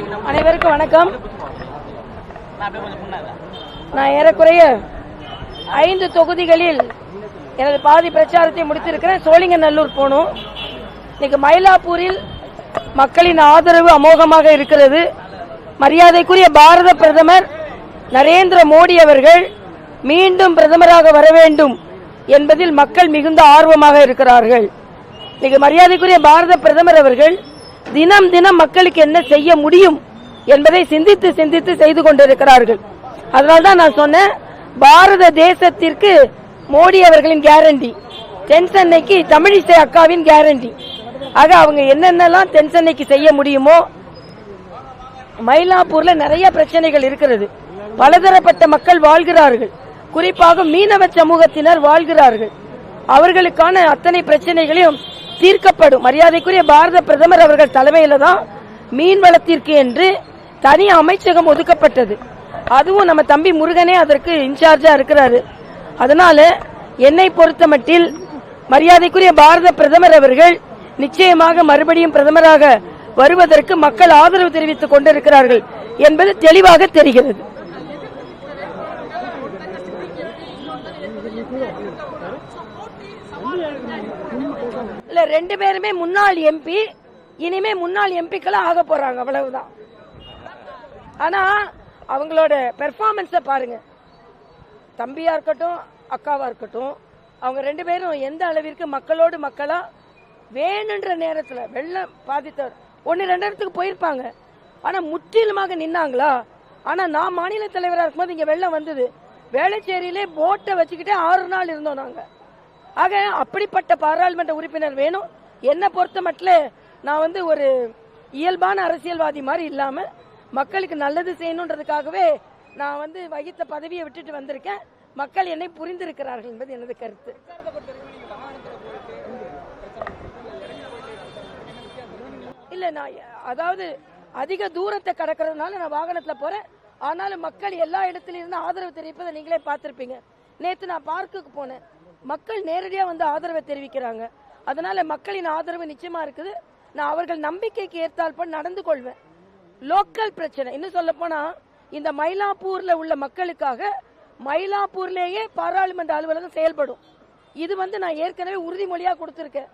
அனைவருக்கும் வணக்கம். நான் ஏறக்குறைய 5 தொகுதிகளில் எனது பாதி பிரச்சாரத்தை முடித்திருக்கிறேன். சோழிங்கநல்லூர் போனோம். இன்னைக்கு மயிலாப்பூரில் மக்களின் ஆதரவு அமோகமாக இருக்கிறது. மரியாதைக்குரிய பாரத பிரதமர் நரேந்திர மோடி அவர்கள் மீண்டும் பிரதமராக வர வேண்டும் என்பதில் மக்கள் மிகுந்த ஆர்வமாக இருக்கிறார்கள். இன்னைக்கு மரியாதைக்குரிய பாரத பிரதமர் அவர்கள் தினம் தினம் மக்களுக்கு என்ன செய்ய முடியும் என்பதை சிந்தித்து சிந்தித்து செய்து கொண்டிருக்கிறார்கள். அதனால்தான் நான் சொன்னேன், பாரத தேசத்திற்கு மோடி அவர்களின் கேரண்டி, தென் சென்னைக்கு தமிழிசை அக்காவின் கேரண்டி. ஆக அவங்க என்னென்னலாம் தென் சென்னைக்கு செய்ய முடியுமோ. மயிலாப்பூர்ல நிறைய பிரச்சனைகள் இருக்கிறது. பலதரப்பட்ட மக்கள் வாழ்கிறார்கள். குறிப்பாக மீனவ சமூகத்தினர் வாழ்கிறார்கள். அவர்களுக்கான அத்தனை பிரச்சனைகளையும் தீர்க்கப்படும். மரியாதைக்குரிய பாரத பிரதமர் அவர்கள் தலைமையில தான் மீன் வளத்திற்கு என்று தனி அமைச்சகம் ஒதுக்கப்பட்டது. அதுவும் நம்ம தம்பி முருகனே அதற்கு இன்சார்ஜா இருக்கிறாரு. அதனால என்னை பொறுத்தமட்டில் மரியாதைக்குரிய பாரத பிரதமர் அவர்கள் நிச்சயமாக மறுபடியும் பிரதமராக வருவதற்கு மக்கள் ஆதரவு தெரிவித்துக் கொண்டிருக்கிறார்கள் என்பது தெளிவாக தெரிகிறது. இல்ல, 2 பேருமே முன்னாள் எம்பி. இனிமே முன்னாள் எம்பிக்கள் ஆக போறாங்க, அவ்வளவுதான். ஆனா அவங்களோட பெர்ஃபார்மன்ஸ பாருங்க. தம்பியா இருக்கட்டும், அக்காவா இருக்கட்டும், அவங்க 2 பேரும் எந்த அளவிற்கு மக்களோடு மக்களா வேணுன்ற நேரத்துல வெள்ளம் பாதித்தவர் 1-2 இடத்துக்கு போயிருப்பாங்க. ஆனா முற்றிலுமாக நின்னாங்களா? ஆனா நான் மாநில தலைவராக இருக்கும்போது இங்க வெள்ளம் வந்தது. வேளச்சேரியிலே போட்டை வச்சுக்கிட்டே 6 நாள் இருந்தோம் நாங்க. ஆக அப்படிப்பட்ட பாராளுமன்ற உறுப்பினர் வேணும். என்ன பொறுத்த மட்டும் நான் ஒரு இயல்பான அரசியல்வாதி மாதிரி இல்லாம மக்களுக்கு நல்லது செய்யணுன்றதுக்காகவே நான் வகித்த பதவியை விட்டுட்டு வந்திருக்கேன். மக்கள் என்னை புரிந்திருக்கிறார்கள் என்பது எனது கருத்து. இல்ல, நான் அதாவது அதிக தூரத்தை கடக்கிறதுனால நான் வாகனத்துல போறேன். ஆனாலும் மக்கள் எல்லா இடத்துல இருந்து ஆதரவு தெரிவிப்பதை நீங்களே பார்த்திருப்பீங்க. நேற்று நான் பார்க்குக்கு போனேன். மக்கள் நேரடியா ஆதரவை தெரிவிக்கிறாங்க. அதனால மக்களின் ஆதரவு நிச்சயமா இருக்குது. நான் அவர்கள் நம்பிக்கைக்கு ஏற்றால் போல் நடந்து கொள்வேன். லோக்கல் பிரச்சனை இன்னும் சொல்ல போனா, இந்த மயிலாப்பூர்ல உள்ள மக்களுக்காக மயிலாப்பூர்லேயே பாராளுமன்ற அலுவலகம் செயல்படும். இது நான் ஏற்கனவே உறுதிமொழியா கொடுத்திருக்கேன்.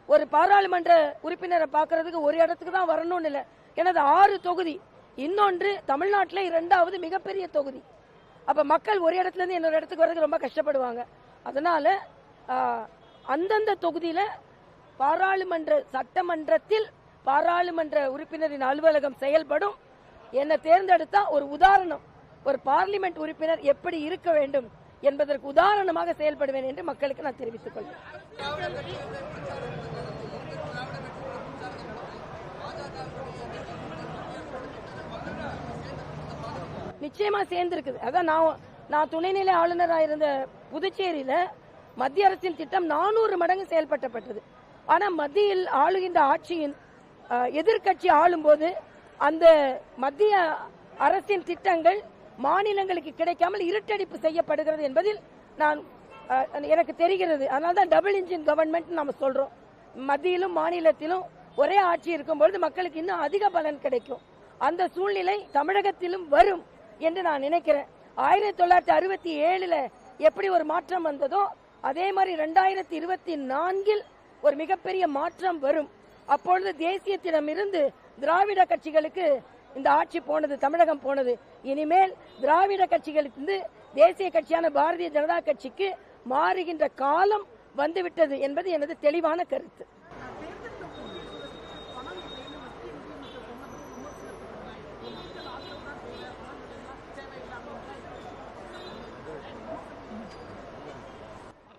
ஒரு பாராளுமன்ற உறுப்பினரை பார்க்கறதுக்கு ஒரு இடத்துக்கு தான் வரணும்னு இல்லை. எனது 6 தொகுதி. இன்னொன்று தமிழ்நாட்டில் 2வது மிகப்பெரிய தொகுதி. அப்ப மக்கள் ஒரு இடத்துல இருந்து இன்னொரு இடத்துக்கு வர்றதுக்கு ரொம்ப கஷ்டப்படுவாங்க. அதனால அந்தந்த தொகுதியில பாராளுமன்ற சட்டமன்றத்தில் பாராளுமன்ற உறுப்பினரின் அலுவலகம் செயல்படும். என்னை தேர்ந்தெடுத்தா ஒரு உதாரணம், ஒரு பார்லிமெண்ட் உறுப்பினர் எப்படி இருக்க வேண்டும் என்பதற்கு உதாரணமாக செயல்படுவேன் என்று மக்களுக்கு நான் தெரிவித்துக் கொள்வேன். நிச்சயமா சேர்ந்திருக்குது. அதான் நான் துணைநிலை ஆளுநராக இருந்த புதுச்சேரியில மத்திய அரசின் திட்டம் 400 மடங்கு செயல்படுத்தப்பட்டது. ஆனா மத்தியில் ஆளுகின்ற ஆட்சியின் எதிர்கட்சி ஆளும் போது அந்த மத்திய அரசின் திட்டங்கள் மாநிலங்களுக்கு கிடைக்காமல் இருட்டடிப்பு செய்யப்படுகிறது என்பதில் எனக்கு தெரிகிறது. அதனால்தான் டபுள் இன்ஜின் கவர்மெண்ட் நம்ம சொல்றோம். மத்தியிலும் மாநிலத்திலும் ஒரே ஆட்சி இருக்கும்பொழுது மக்களுக்கு இன்னும் அதிக பலன் கிடைக்கும். அந்த சூழ்நிலை தமிழகத்திலும் வரும் என்று நான் நினைக்கிறேன். 1967 எப்படி ஒரு மாற்றம் வந்ததோ அதே மாதிரி 2024 ஒரு மிகப்பெரிய மாற்றம் வரும். அப்பொழுது தேசியத்திடமிருந்து திராவிட கட்சிகளுக்கு இந்த ஆட்சி போனது, தமிழகம் போனது. இனிமேல் திராவிட கட்சிகளுக்கு தேசிய கட்சியான பாரதிய ஜனதா கட்சிக்கு மாறுகின்ற காலம் வந்துவிட்டது என்பது எனது தெளிவான கருத்து.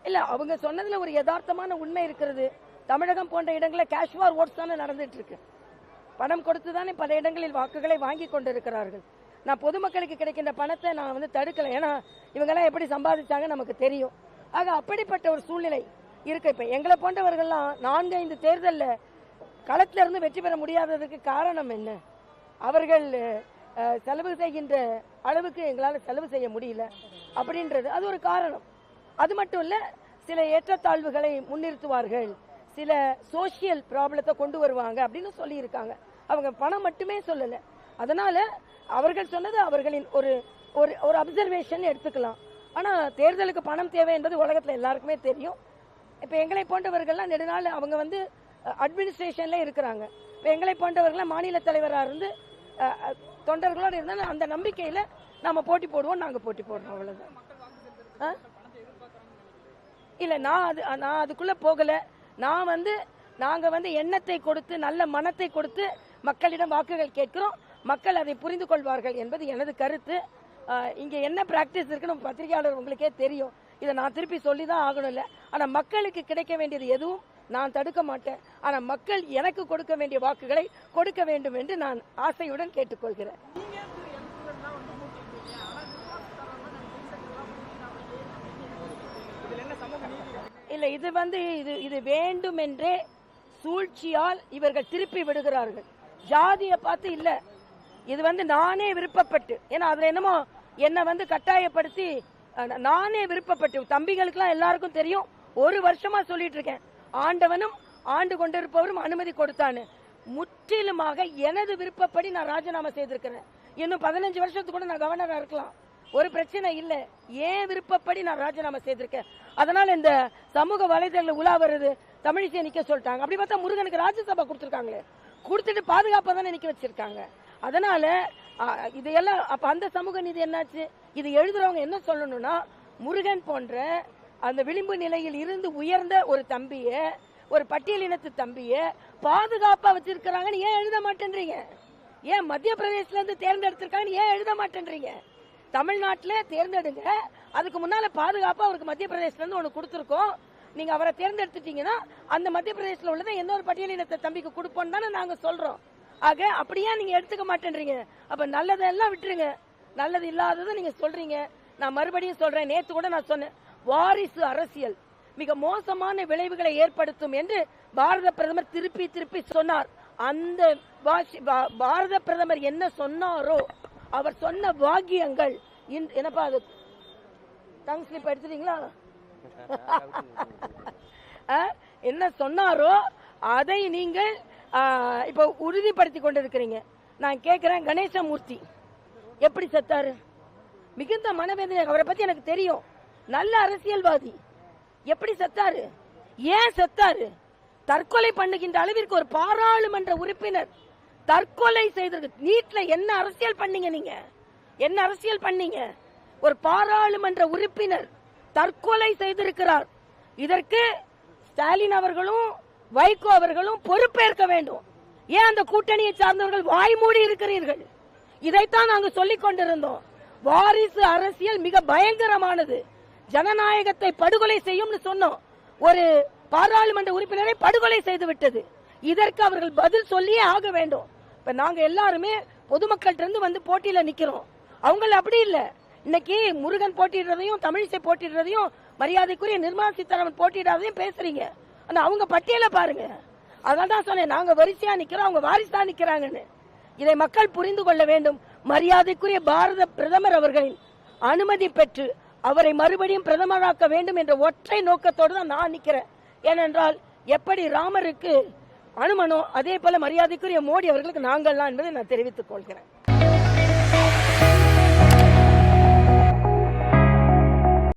இல்ல, அவங்க சொன்னதுல ஒரு யதார்த்தமான உண்மை இருக்கிறது. தமிழகம் போன்ற இடங்களில் கேஷ்வார் ஓட்ஸ் தானே நடந்துட்டு இருக்கு. பணம் கொடுத்துதானே பல இடங்களில் வாக்குகளை வாங்கி கொண்டிருக்கிறார்கள். நான் பொதுமக்களுக்கு கிடைக்கின்ற பணத்தை நான் தடுக்கல. ஏன்னா இவங்கெல்லாம் எப்படி சம்பாதிச்சாங்க நமக்கு தெரியும். ஆக அப்படிப்பட்ட ஒரு சூழ்நிலை இருக்கு. இப்ப எங்களை போன்றவர்கள்லாம் 4-5 தேர்தலில் களத்துல இருந்து வெற்றி பெற முடியாததுக்கு காரணம் என்ன? அவர்கள் செலவு செய்கின்ற அளவுக்கு எங்களால் செலவு செய்ய முடியல அப்படின்றது அது ஒரு காரணம். அது மட்டும் இல்ல, சில ஏற்றத்தாழ்வுகளை முன்னிறுத்துவார்கள், சில சோசியல் ப்ராப்ளத்தை கொண்டு வருவாங்க அப்படின்னு சொல்லி இருக்காங்க. அவங்க பணம் மட்டுமே சொல்லல, அதனால அவர்கள் சொன்னது அவர்களின் ஒரு ஒரு அப்சர்வேஷன் எடுத்துக்கலாம். ஆனா தேர்தலுக்கு பணம் தேவை என்பது உலகத்துல எல்லாருக்குமே தெரியும். இப்ப எங்களை போன்றவர்கள்லாம் நெடுநாள் அவங்க வந்து அட்மினிஸ்ட்ரேஷன்ல இருக்கிறாங்க. இப்ப எங்களை போன்றவர்கள் மாநில தலைவராக இருந்து தொண்டர்களோடு இருந்தாலும் அந்த நம்பிக்கையில நாம போட்டி போடுவோம், நாங்க போட்டி போடுறோம், அவ்வளவுதான். இல்ல நான் அதுக்குள்ள போகல. நான் வந்து நாங்க வந்து எண்ணத்தை கொடுத்து நல்ல மனத்தை கொடுத்து மக்களிடம் வாக்குகள் கேட்கிறோம். மக்கள் அதை புரிந்து கொள்வார்கள் என்பது எனது கருத்து. இங்க என்ன பிராக்டிஸ் இருக்குன்னு பத்திரிகையாளர் உங்களுக்கே தெரியும். இதை நான் திருப்பி சொல்லிதான் ஆகணும் இல்ல. ஆனா மக்களுக்கு கிடைக்க வேண்டியது எதுவும் நான் தடுக்க மாட்டேன். ஆனா மக்கள் எனக்கு கொடுக்க வேண்டிய வாக்குகளை கொடுக்க வேண்டும் என்று நான் ஆசையுடன் கேட்டுக்கொள்கிறேன். இல்ல இது வந்து இது வேண்டுமென்றே சூழ்ச்சியால் இவர்கள் திருப்பி விடுகிறார்கள். ஜாதியை பார்த்து இல்ல, இது வந்து நானே விருப்பப்பட்டு, ஏன்னா அதுல என்னமோ என்னை வந்து கட்டாயப்படுத்தி நானே விருப்பப்பட்டு, தம்பிகளுக்கெல்லாம் எல்லாருக்கும் தெரியும், ஒரு வருஷமா சொல்லிட்டு இருக்கேன், ஆண்டவனும் ஆண்டு கொண்டிருப்பவரும் அனுமதி கொடுத்தான்னு. முற்றிலுமாக எனது விருப்பப்படி நான் ராஜினாமா செய்திருக்கிறேன். இன்னும் 15 வருஷத்துக்கு கூட நான் கவர்னரா இருக்கலாம், ஒரு பிரச்சனை இல்லை. ஏன் விருப்பப்படி நான் ராஜினாமா செய்திருக்கேன். அதனால இந்த சமூக வலைதள உலா வருது, தமிழிசை நிக்க சொல்லிட்டாங்க. அப்படி பார்த்தா முருகனுக்கு ராஜ்யசபா கொடுத்துருக்காங்களே, கொடுத்துட்டு பாதுகாப்பா தானே நிக்க வச்சிருக்காங்க. அதனால இதையெல்லாம் அப்ப அந்த சமூக நீதி என்னாச்சு? இது எழுதுறவங்க என்ன சொல்லணும்னா, முருகன் போன்ற அந்த விளிம்பு நிலையில் இருந்து உயர்ந்த ஒரு தம்பிய, ஒரு பட்டியலினத்து தம்பிய பாதுகாப்பா வச்சிருக்கிறாங்கன்னு ஏன் எழுத மாட்டேன்றீங்க? ஏன் மத்திய பிரதேசல இருந்து தேர்ந்தெடுத்திருக்காங்கன்னு ஏன் எழுத மாட்டேன்றீங்க? தமிழ்நாட்டில தேர்ந்தெடுங்க, அதுக்கு முன்னால பாதுகாப்பா அவருக்கு மத்திய பிரதேசல இருந்து ஒண்ணு கொடுத்துருக்கோம், நீங்க அவரை தேர்ந்தெடுத்துட்டீங்கன்னா அந்த மத்திய பிரதேசல உள்ளதை எந்த ஒரு பட்டியலினத்தை தம்பிக்கு கொடுப்போம் தானே நாங்க சொல்றோம். ஆக அப்படியா நீங்க எடுத்துக்க மாட்டேன்றீங்க? அப்ப நல்லதெல்லாம் விட்டுருங்க, நல்லது இல்லாததை நீங்க சொல்றீங்க. நான் மறுபடியும் சொல்றேன், நேத்து கூட நான் சொன்னேன், வாரிசு அரசியல் மிக மோசமான விளைவுகளை ஏற்படுத்தும் என்று பாரத பிரதமர் திருப்பி திருப்பி சொன்னார். அந்த பாரத பிரதமர் என்ன சொன்னாரோ, அவர் சொன்ன வாக்கியங்கள் என்னப்பா அது டங் ஸ்லிப் எடுத்துட்டீங்களா? என்ன சொன்னாரோ அதை நீங்கள் இப்ப உறுதிப்படுத்தி கொண்டிருக்கிறீங்க. நான் கேட்கிறேன், கணேசமூர்த்தி எப்படி செத்தாரு? மிகுந்த மனவேதனை. அவரை பத்தி எனக்கு தெரியும், நல்ல அரசியல்வாதி. எப்படி செத்தாரு? ஏன் செத்தாரு? தற்கொலை பண்ணுகின்ற அளவிற்கு ஒரு பாராளுமன்ற உறுப்பினர் தற்கொலை செய்திருக்கு. நீட்ல என்ன அரசியல் பண்ணீங்க? நீங்க என்ன அரசியல் பண்ணீங்க? ஒரு பாராளுமன்ற உறுப்பினர் தற்கொலை செய்திருக்கிறார். இதற்கு ஸ்டாலின் அவர்களும் வைகோ அவர்களும் பொறுப்பேற்க வேண்டும். ஏன் அந்த கூட்டணியை சார்ந்தவர்கள் வாய் மூடி இருக்கிறீர்கள்? இதைத்தான் நாங்க சொல்லிக் கொண்டிருந்தோம். வாரிசு அரசியல் மிக பயங்கரமானது, ஜனநாயகத்தை படுகொலை செய்யும் சொன்னோம். ஒரு பாராளுமன்ற உறுப்பினரை படுகொலை செய்து விட்டது. இதற்கு அவர்கள் பதில் சொல்லியே ஆக வேண்டும். இப்ப நாங்க எல்லாருமே பொதுமக்கள்கிட்ட இருந்து வந்து போட்டியில நிக்கிறோம். அவங்க அப்படி இல்ல. இன்னைக்கு முருகன் போட்டிடுறதையும் தமிழிசை போட்டிடுறதையும் மரியாதைக்குரிய நிர்மலா சீதாராமன் போட்டியிடாதையும் பேசுறீங்க. ஆனா அவங்க பட்டியல பாருங்க. அதனால்தான் சொன்னேன், நாங்க வரிசையா நிக்கிறோம், அவங்க வாரிசா நிக்கிறாங்கன்னு. இதை மக்கள் புரிந்து கொள்ள வேண்டும். மரியாதைக்குரிய பாரத பிரதமர் அவர்களின் அனுமதி பெற்று அவரை மறுபடியும் பிரதமராக்க வேண்டும் என்ற ஒற்றை நோக்கத்தோடு தான் நான் நிக்கிறேன். ஏனென்றால் எப்படி ராமருக்கு அனுமனோ அதே போல மரியாதைக்குரிய மோடி அவர்களுக்கு நாங்கள்லாம் என்பதை நான் தெரிவித்துக் கொள்கிறேன்.